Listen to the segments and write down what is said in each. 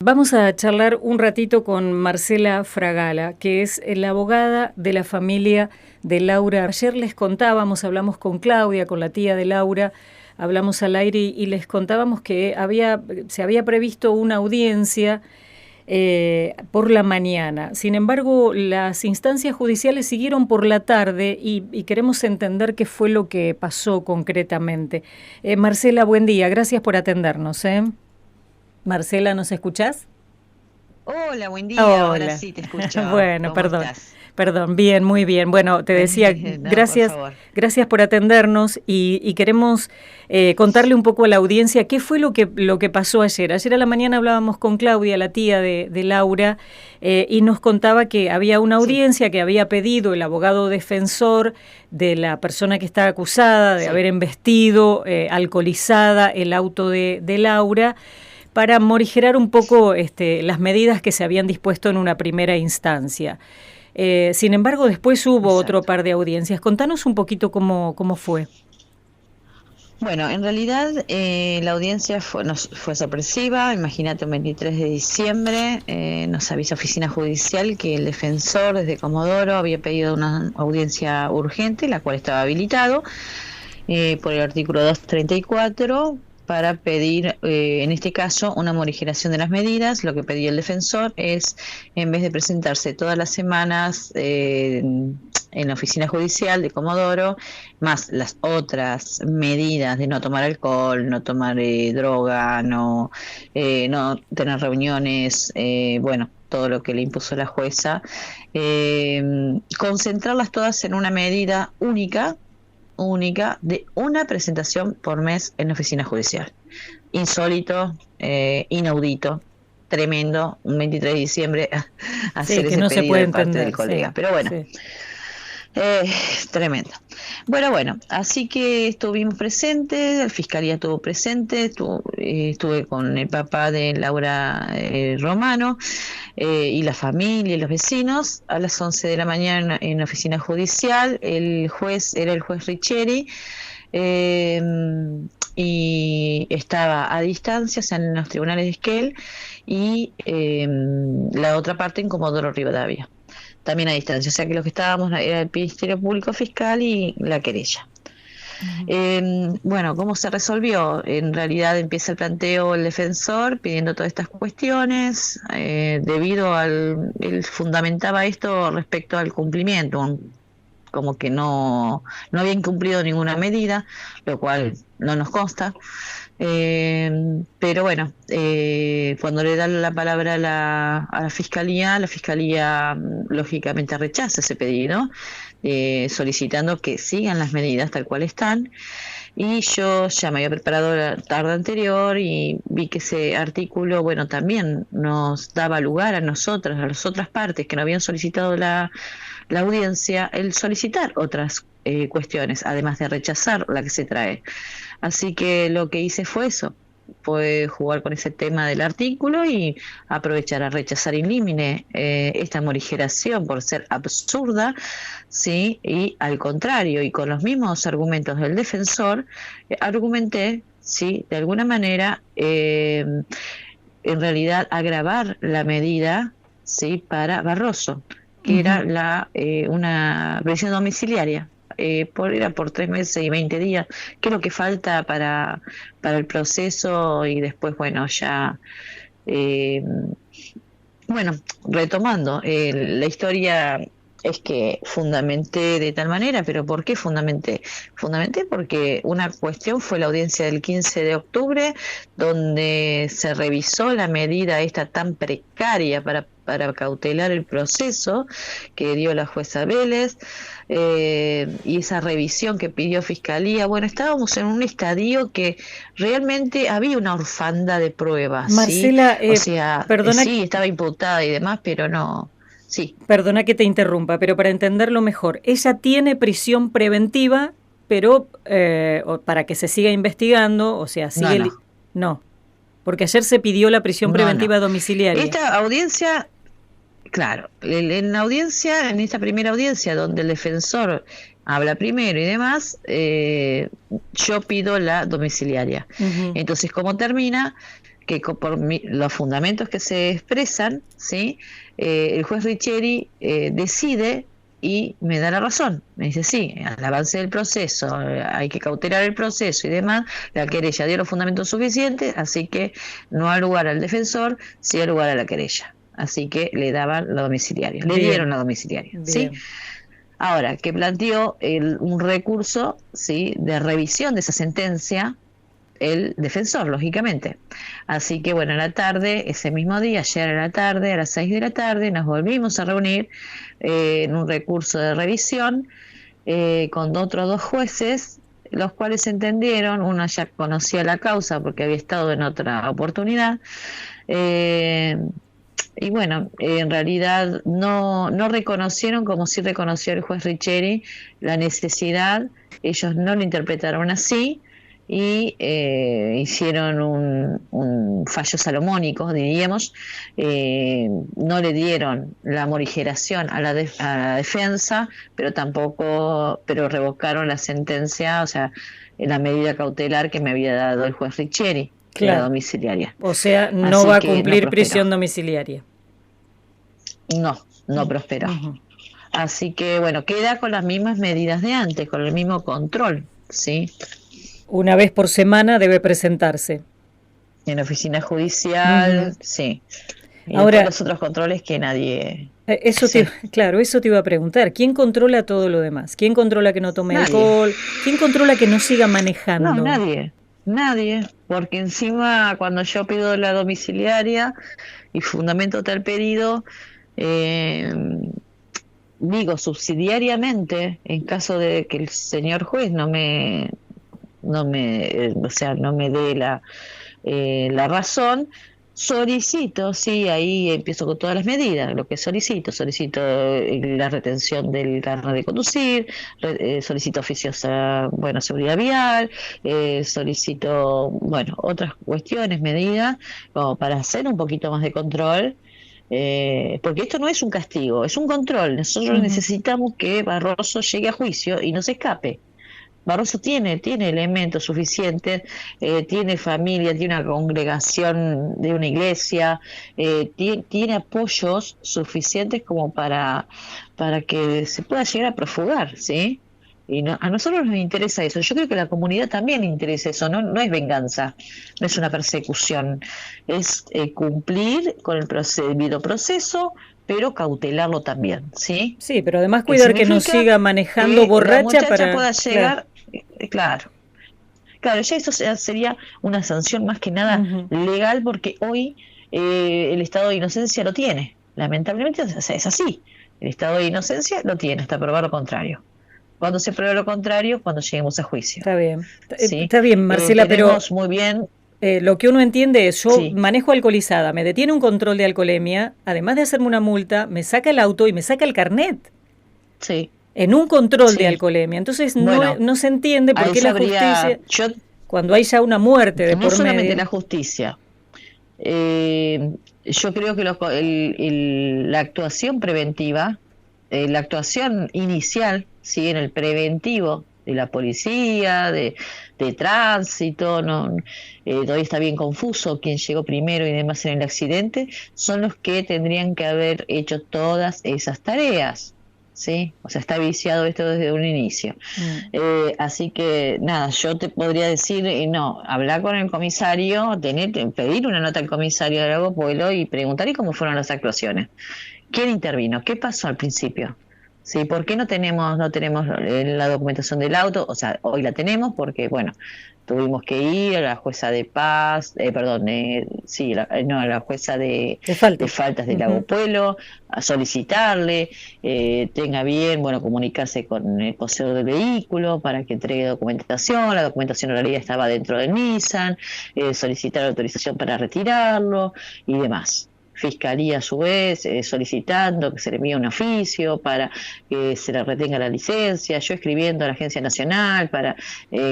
Vamos a charlar un ratito con Marcela Fragala, que es la abogada de la familia de Laura. Ayer les contábamos, hablamos con Claudia, con la tía de Laura, hablamos al aire y les contábamos que se había previsto una audiencia por la mañana. Sin embargo, las instancias judiciales siguieron por la tarde y queremos entender qué fue lo que pasó concretamente. Marcela, buen día, gracias por atendernos. Marcela, ¿nos escuchás? Hola, buen día. Ahora Hola. sí te escucho. Bueno, ¿Cómo perdón. estás? Perdón, bien, muy bien. Bueno, te decía, No, por gracias, favor. gracias por atendernos y queremos contarle un poco a la audiencia qué fue lo que pasó ayer. Ayer a la mañana hablábamos con Claudia, la tía de Laura, y nos contaba que había una Sí, audiencia que había pedido el abogado defensor de la persona que está acusada de sí, haber embestido, alcoholizada el auto de Laura, para morigerar un poco las medidas que se habían dispuesto en una primera instancia. Sin embargo, después hubo otro exacto. par de audiencias. Contanos un poquito cómo fue. Bueno, en realidad la audiencia fue sorpresiva. Imagínate, un 23 de diciembre nos avisa Oficina Judicial que el defensor desde Comodoro había pedido una audiencia urgente, la cual estaba habilitado por el artículo 234 para pedir, en este caso, una morigeración de las medidas. Lo que pedía el defensor es, en vez de presentarse todas las semanas en la oficina judicial de Comodoro, más las otras medidas de no tomar alcohol, no tomar droga, no tener reuniones, bueno, todo lo que le impuso la jueza, concentrarlas todas en una medida única de una presentación por mes en la oficina judicial. Insólito, inaudito, tremendo, un 23 de diciembre Sí, hacer que ese no se pedido puede de parte del entender, sí, colega. Pero bueno, sí. eh, tremendo. Bueno, así que estuvimos presentes, la fiscalía estuvo presente, estuve con el papá de Laura Romano y la familia y los vecinos a las 11 de la mañana en la oficina judicial. El juez era el juez Richeri, eh, y estaba a distancia, o sea, en los tribunales de Esquel, y la otra parte en Comodoro Rivadavia, también a distancia, o sea que lo que estábamos era el Ministerio Público Fiscal y la querella. Ujú. Bueno, ¿cómo se resolvió? En realidad empieza el planteo el defensor pidiendo todas estas cuestiones, debido él fundamentaba esto respecto al cumplimiento, como que no habían cumplido ninguna medida, lo cual no nos consta. Pero bueno, cuando le dan la palabra a la fiscalía lógicamente rechaza ese pedido, solicitando que sigan las medidas tal cual están. Y yo ya me había preparado la tarde anterior y vi que ese artículo, bueno, también nos daba lugar a nosotras, a las otras partes que no habían solicitado la audiencia, el solicitar otras cuestiones, además de rechazar la que se trae. Así que lo que hice fue eso, fue jugar con ese tema del artículo y aprovechar a rechazar in limine esta morigeración por ser absurda, sí, y al contrario, y con los mismos argumentos del defensor, argumenté, sí, de alguna manera, en realidad agravar la medida, sí, para Barroso, que era Ujú. una prisión domiciliaria. Era por 3 meses y 20 días, que es lo que falta para el proceso. Y después, bueno, ya, eh, bueno, retomando, la historia es que fundamenté de tal manera. ¿Pero por qué fundamenté? Fundamenté porque una cuestión fue la audiencia del 15 de octubre, donde se revisó la medida esta tan precaria para cautelar el proceso que dio la jueza Vélez, y esa revisión que pidió Fiscalía. Bueno, estábamos en un estadio que realmente había una orfandad de pruebas, ¿sí? Marcela, O sea, perdona, sí, estaba imputada y demás, pero no, sí, perdona que te interrumpa, pero para entenderlo mejor, ella tiene prisión preventiva, pero para que se siga investigando, o sea, no, sigue... no, No, porque ayer se pidió la prisión no. preventiva domiciliaria. Esta audiencia, claro, en la audiencia, en esta primera audiencia donde el defensor habla primero y demás, yo pido la domiciliaria. Ujú. Entonces, ¿cómo termina? que los fundamentos que se expresan, ¿sí? El juez Richeri decide y me da la razón. Me dice, sí, al avance del proceso, hay que cautelar el proceso y demás, la querella dio los fundamentos suficientes, así que no ha lugar al defensor, sí ha lugar a la querella. Así que le daban la domiciliaria, le dieron la domiciliaria, ¿sí? Ahora, que planteó un recurso, ¿sí?, de revisión de esa sentencia, el defensor, lógicamente. Así que bueno, a la tarde, ese mismo día, ayer a la tarde, a las 6 de la tarde, nos volvimos a reunir en un recurso de revisión con otros 2 jueces, los cuales entendieron, uno ya conocía la causa porque había estado en otra oportunidad, y bueno, en realidad no reconocieron, como sí reconoció el juez Richeri, la necesidad. Ellos no lo interpretaron así y hicieron un fallo salomónico, diríamos. No le dieron la morigeración a la defensa, pero revocaron la sentencia, o sea, la medida cautelar que me había dado el juez Richeri, claro, la domiciliaria. O sea, no Así va a que cumplir no prisión domiciliaria. No prosperó. Así que bueno, queda con las mismas medidas de antes, con el mismo control, ¿sí? Una vez por semana debe presentarse. En la oficina judicial, sí. Y ahora, los otros controles que nadie... Eso claro, eso te iba a preguntar. ¿Quién controla todo lo demás? ¿Quién controla que no tome alcohol? ¿Quién controla que no siga manejando? No, nadie, porque encima cuando yo pido la domiciliaria y fundamento tal pedido, digo subsidiariamente, en caso de que el señor juez no me dé la razón, solicito, sí, ahí empiezo con todas las medidas, lo que solicito la retención del carnet de conducir, solicito oficiosa, seguridad vial, solicito, otras cuestiones, medidas, como para hacer un poquito más de control, porque esto no es un castigo, es un control. Nosotros necesitamos que Barroso llegue a juicio y no se escape. Barroso tiene elementos suficientes, tiene familia, tiene una congregación de una iglesia, tiene apoyos suficientes como para que se pueda llegar a profugar, ¿sí? Y a nosotros nos interesa eso. Yo creo que a la comunidad también le interesa eso. No es venganza, no es una persecución, es cumplir con el debido proceso, pero cautelarlo también, ¿sí? Sí, pero además cuidar que no siga manejando borracha para pueda llegar, claro, ya eso sería una sanción más que nada legal, porque hoy el estado de inocencia lo tiene, lamentablemente es así, el estado de inocencia lo tiene hasta probar lo contrario. Cuando se pruebe lo contrario, cuando lleguemos a juicio. Está bien, ¿sí? Está bien, Marcela, pero muy bien. Lo que uno entiende es, yo manejo alcoholizada, me detiene un control de alcoholemia, además de hacerme una multa, me saca el auto y me saca el carnet. Sí. En un control de alcoholemia. Entonces no se entiende por qué la justicia, cuando hay ya una muerte de por medio. No solamente la justicia. Yo creo que la actuación preventiva, la actuación inicial, ¿sí?, en el preventivo de la policía, de tránsito, todavía está bien confuso quién llegó primero y demás en el accidente, son los que tendrían que haber hecho todas esas tareas, ¿sí? O sea, está viciado esto desde un inicio. Así que nada, yo te podría decir, hablar con el comisario, pedir una nota al comisario de Lago Pueblo y preguntarle cómo fueron las actuaciones. ¿Quién intervino? ¿Qué pasó al principio? Sí, ¿por qué no tenemos la documentación del auto? O sea, hoy la tenemos porque, tuvimos que ir a la jueza de paz, a la jueza de faltas de Lago Pueblo, a solicitarle, tenga bien, comunicarse con el poseedor del vehículo para que entregue documentación. La documentación en realidad estaba dentro del Nissan, solicitar autorización para retirarlo y demás. Fiscalía a su vez solicitando que se le envíe un oficio para que se le retenga la licencia, yo escribiendo a la Agencia Nacional para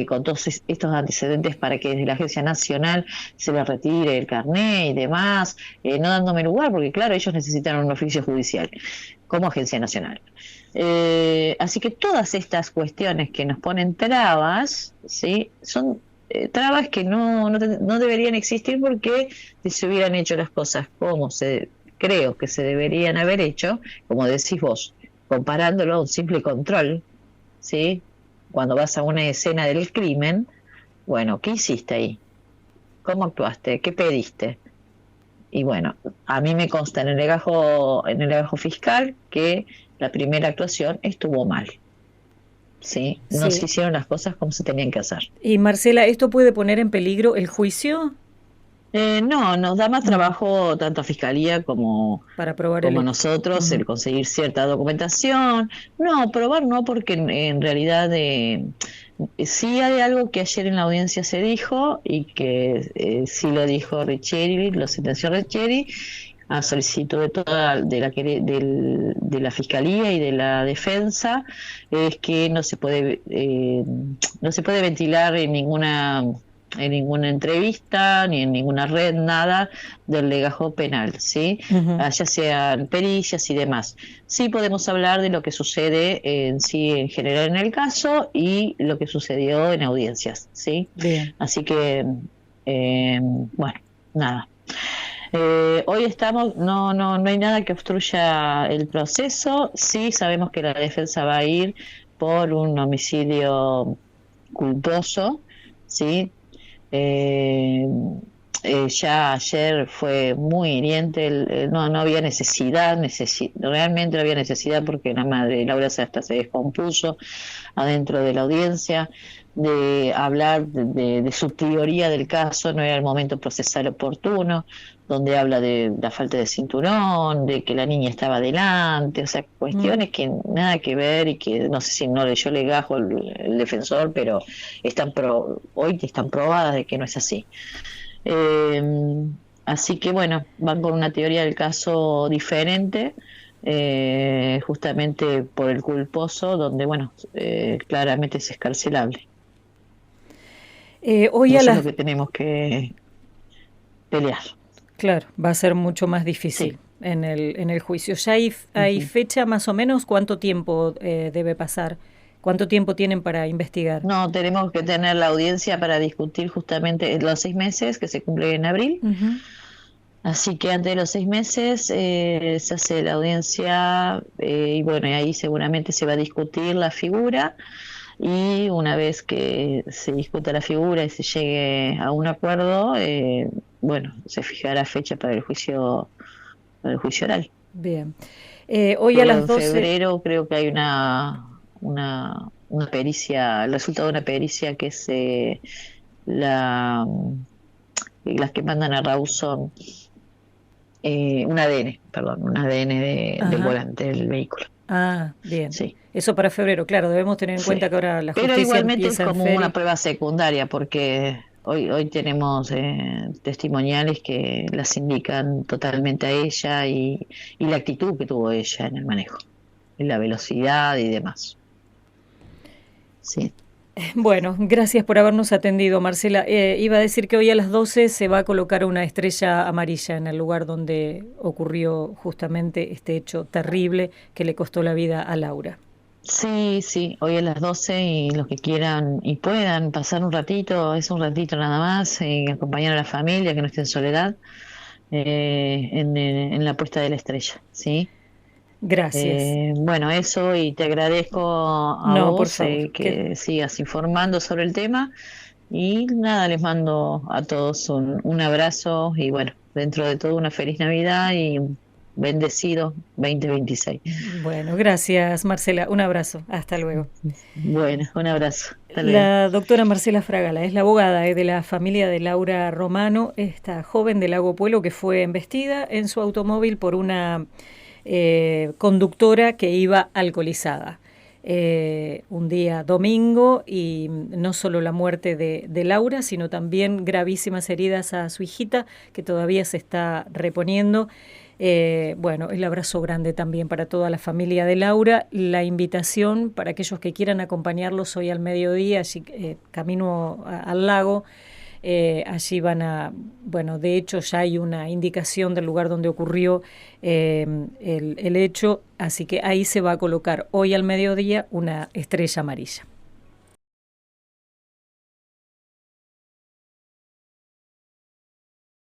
con todos estos antecedentes para que desde la Agencia Nacional se le retire el carné y demás, no dándome lugar porque claro, ellos necesitaron un oficio judicial como Agencia Nacional. Así que todas estas cuestiones que nos ponen trabas, ¿sí?, son trabas que no deberían existir porque si se hubieran hecho las cosas como creo que se deberían haber hecho, como decís vos, comparándolo a un simple control, ¿sí? Cuando vas a una escena del crimen, bueno, ¿qué hiciste ahí? ¿Cómo actuaste? ¿Qué pediste? Y bueno, a mí me consta en el legajo fiscal que la primera actuación estuvo mal, ¿sí? No se Sí. hicieron las cosas como se tenían que hacer. Y Marcela, ¿esto puede poner en peligro el juicio? No, nos da más No, trabajo tanto a Fiscalía para probar el como a hecho. nosotros Ujú. el conseguir cierta documentación. No, probar no, porque en realidad sí hay algo que ayer en la audiencia se dijo y que sí lo dijo Riccieri, lo sentenció Riccieri, a solicitud de toda de la Fiscalía y de la Defensa, es que no se puede ventilar en ninguna entrevista ni en ninguna red nada del legajo penal, ¿sí? Ujú. Ya sean pericias y demás. Sí podemos hablar de lo que sucede en sí en general en el caso y lo que sucedió en audiencias, ¿sí? Bien. Así que, bueno, nada. Hoy estamos, no hay nada que obstruya el proceso. Sí sabemos que la defensa va a ir por un homicidio culposo, ¿sí? Eh, ya ayer fue muy hiriente, no había realmente no había necesidad porque la madre Laura hasta se descompuso adentro de la audiencia, de hablar de su teoría del caso, no era el momento procesal oportuno, donde habla de la falta de cinturón, de que la niña estaba adelante, o sea, Mm. cuestiones que nada que ver y que no sé si no leyó legajo el defensor, pero hoy están probadas de que no es así. Eh, Así que bueno, van con una teoría del caso diferente, justamente por el culposo, donde bueno, claramente es escarcelable. Hoy Y a eso es lo las... que tenemos que pelear. Claro, va a ser mucho más Sí. difícil en el juicio. ¿Ya hay Ujú. fecha más o menos? ¿Cuánto tiempo debe pasar? ¿Cuánto tiempo tienen para investigar? No, tenemos que tener la audiencia para discutir justamente los 6 meses que se cumplen en abril. Ujú. Así que antes de los 6 meses se hace la audiencia y bueno, y ahí seguramente se va a discutir la figura y una vez que se discuta la figura y se llegue a un acuerdo, bueno, se fijará fecha para el juicio oral. Bien. Hoy a Pero las en 12. febrero creo que hay una pericia, el resultado de una pericia que es la, las que mandan a Rawson, un ADN, perdón, un ADN del Ajá. volante del vehículo. Ah, bien. Sí, Eso para febrero, claro, debemos tener en sí. cuenta que ahora la Pero justicia igualmente es empieza en como una feria. prueba secundaria porque hoy tenemos testimoniales que las indican totalmente a ella y la actitud que tuvo ella en el manejo, y la velocidad y demás. Sí. Bueno, gracias por habernos atendido, Marcela. Iba a decir que hoy a las 12 se va a colocar una estrella amarilla en el lugar donde ocurrió justamente este hecho terrible que le costó la vida a Laura. Sí, sí, hoy a las 12 y los que quieran y puedan pasar un ratito, es un ratito nada más, acompañar a la familia que no esté en soledad en la puesta de la estrella, ¿sí? Gracias. Bueno, eso y te agradezco a No, por vos favor. que sigas informando sobre el tema y nada, les mando a todos un abrazo y bueno, dentro de todo una feliz Navidad y un bendecido 2026. Bueno, gracias, Marcela. Un abrazo. Hasta luego. Bueno, un abrazo. Hasta luego. La doctora Marcela Fragala es la abogada de la familia de Laura Romano, esta joven de Lago Puelo que fue embestida en su automóvil por una conductora que iba alcoholizada. Un día domingo y no solo la muerte de Laura, sino también gravísimas heridas a su hijita que todavía se está reponiendo. Bueno, el abrazo grande también para toda la familia de Laura. La invitación para aquellos que quieran acompañarlos hoy al mediodía, allí, camino al lago. Allí van a, bueno, de hecho ya hay una indicación del lugar donde ocurrió el hecho, así que ahí se va a colocar hoy al mediodía una estrella amarilla.